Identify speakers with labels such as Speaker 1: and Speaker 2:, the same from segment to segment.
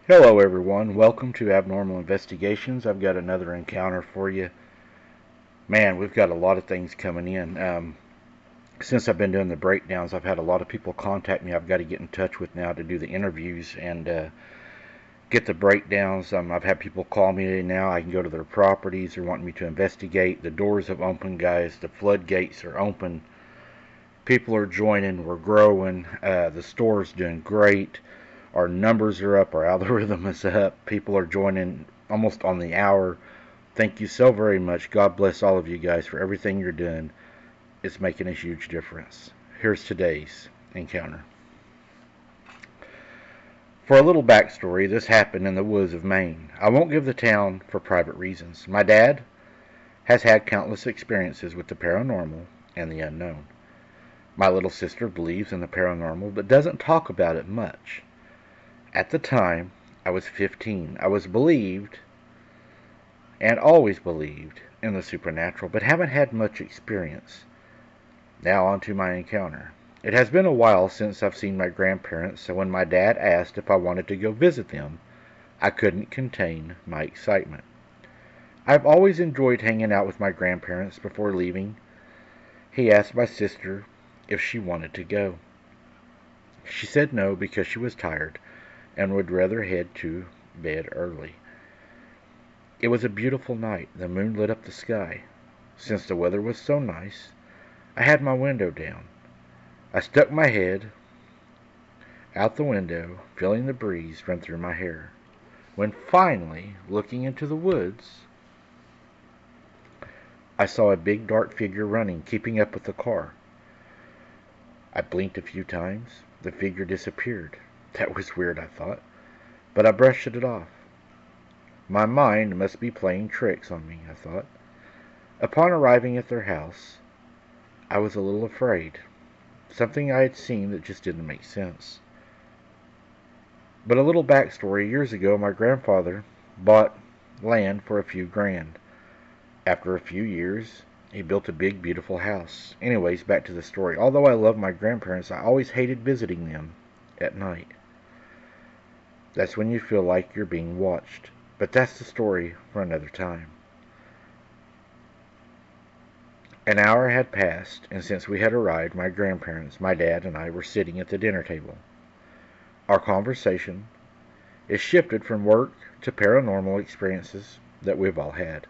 Speaker 1: Hello everyone, welcome to Abnormal Investigations. I've got another encounter for you. Man, we've got a lot of things coming in. Since I've been doing the breakdowns, I've had a lot of people contact me I've got to get in touch with now to do the interviews and get the breakdowns. I've had people call me now. I can go to their properties. They're wanting me to investigate. The doors have opened, guys. The floodgates are open. People are joining. We're growing. The store's doing great. Our numbers are up. Our algorithm is up. People are joining almost on the hour. Thank you so very much. God bless all of you guys for everything you're doing. It's making a huge difference. Here's today's encounter. For a little backstory, this happened in the woods of Maine. I won't give the town for private reasons. My dad has had countless experiences with the paranormal and the unknown. My little sister believes in the paranormal but doesn't talk about it much. At the time, I was 15. I was believed and always believed in the supernatural, but haven't had much experience. Now on to my encounter. It has been a while since I've seen my grandparents, so when my dad asked if I wanted to go visit them, I couldn't contain my excitement. I've always enjoyed hanging out with my grandparents. Before leaving, he asked my sister if she wanted to go. She said no because she was tired and would rather head to bed early. It was a beautiful night. The moon lit up the sky. Since the weather was so nice, I had my window down. I stuck my head out the window, feeling the breeze run through my hair. When finally, looking into the woods, I saw a big dark figure running, keeping up with the car. I blinked a few times. The figure disappeared. That was weird, I thought, but I brushed it off. My mind must be playing tricks on me, I thought. Upon arriving at their house, I was a little afraid. Something I had seen that just didn't make sense. But a little backstory. Years ago, my grandfather bought land for a few grand. After a few years, he built a big, beautiful house. Anyways, back to the story. Although I love my grandparents, I always hated visiting them at night. That's when you feel like you're being watched. But that's the story for another time. An hour had passed, and since we had arrived, my grandparents, my dad, and I were sitting at the dinner table. Our conversation is shifted from work to paranormal experiences that we've all had.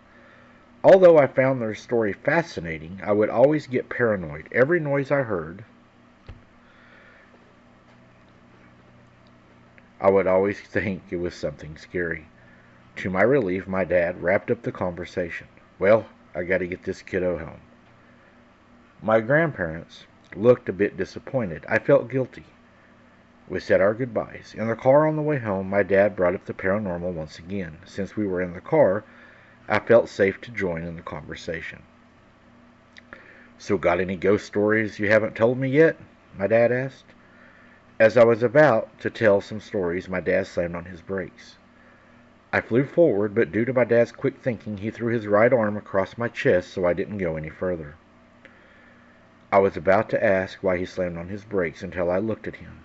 Speaker 1: Although I found their story fascinating, I would always get paranoid. Every noise I heard, I would always think it was something scary. To my relief, my dad wrapped up the conversation. Well, I got to get this kiddo home. My grandparents looked a bit disappointed. I felt guilty. We said our goodbyes. In the car on the way home, my dad brought up the paranormal once again. Since we were in the car, I felt safe to join in the conversation. So, got any ghost stories you haven't told me yet? My dad asked. As I was about to tell some stories, my dad slammed on his brakes. I flew forward, but due to my dad's quick thinking, he threw his right arm across my chest so I didn't go any further. I was about to ask why he slammed on his brakes until I looked at him.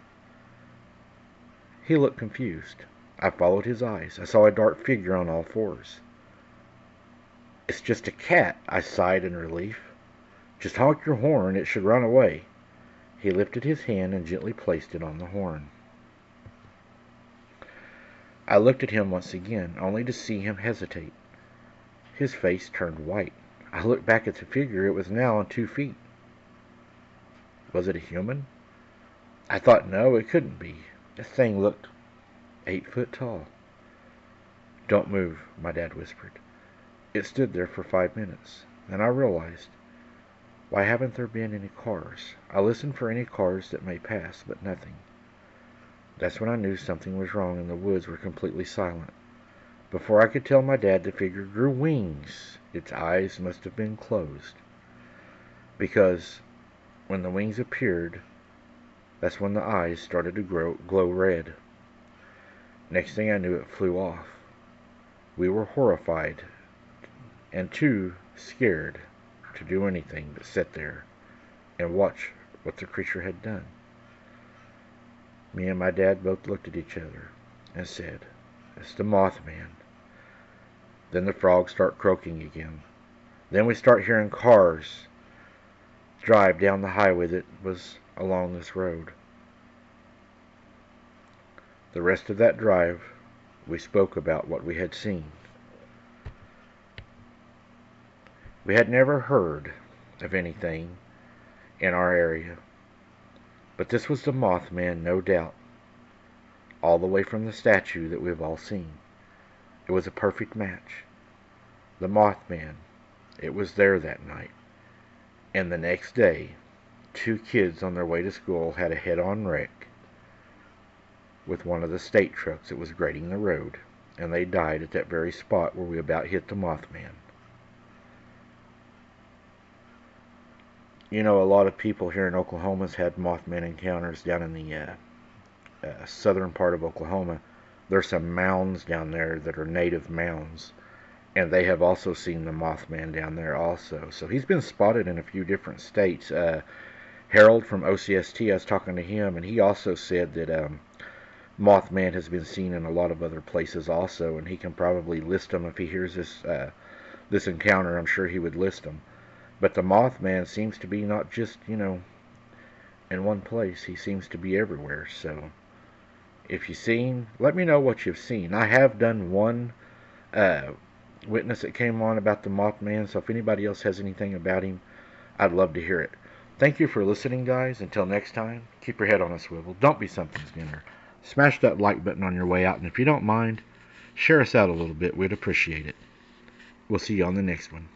Speaker 1: He looked confused. I followed his eyes. I saw a dark figure on all fours. It's just a cat, I sighed in relief. Just honk your horn, it should run away. He lifted his hand and gently placed it on the horn. I looked at him once again, only to see him hesitate. His face turned white. I looked back at the figure. It was now on 2 feet. Was it a human? I thought no, it couldn't be. The thing looked 8 foot tall. Don't move, my dad whispered. It stood there for 5 minutes. Then I realized, why haven't there been any cars? I listened for any cars that may pass, but nothing. That's when I knew something was wrong, and the woods were completely silent. Before I could tell my dad, the figure grew wings. Its eyes must have been closed. Because when the wings appeared, that's when the eyes started to glow red. Next thing I knew, it flew off. We were horrified and too scared to do anything but sit there and watch what the creature had done. Me and my dad both looked at each other and said, It's the Mothman. Then the frogs start croaking again. Then we start hearing cars drive down the highway that was along this road. The rest of that drive, we spoke about what we had seen. We had never heard of anything in our area, but this was the Mothman, no doubt, all the way from the statue that we've all seen. It was a perfect match. The Mothman, it was there that night. And the next day, 2 kids on their way to school had a head-on wreck with one of the state trucks that was grading the road, and they died at that very spot where we about hit the Mothman. You know, a lot of people here in Oklahoma has had Mothman encounters down in the southern part of Oklahoma. There's some mounds down there that are native mounds, and they have also seen the Mothman down there also. So he's been spotted in a few different states. Harold from OCST, I was talking to him, and he also said that Mothman has been seen in a lot of other places also, and he can probably list them if he hears this encounter. I'm sure he would list them. But the Mothman seems to be not just, in one place. He seems to be everywhere. So if you've seen, let me know what you've seen. I have done one witness that came on about the Mothman, so if anybody else has anything about him, I'd love to hear it. Thank you for listening, guys. Until next time, keep your head on a swivel. Don't be something's dinner. Smash that like button on your way out, and if you don't mind, share us out a little bit. We'd appreciate it. We'll see you on the next one.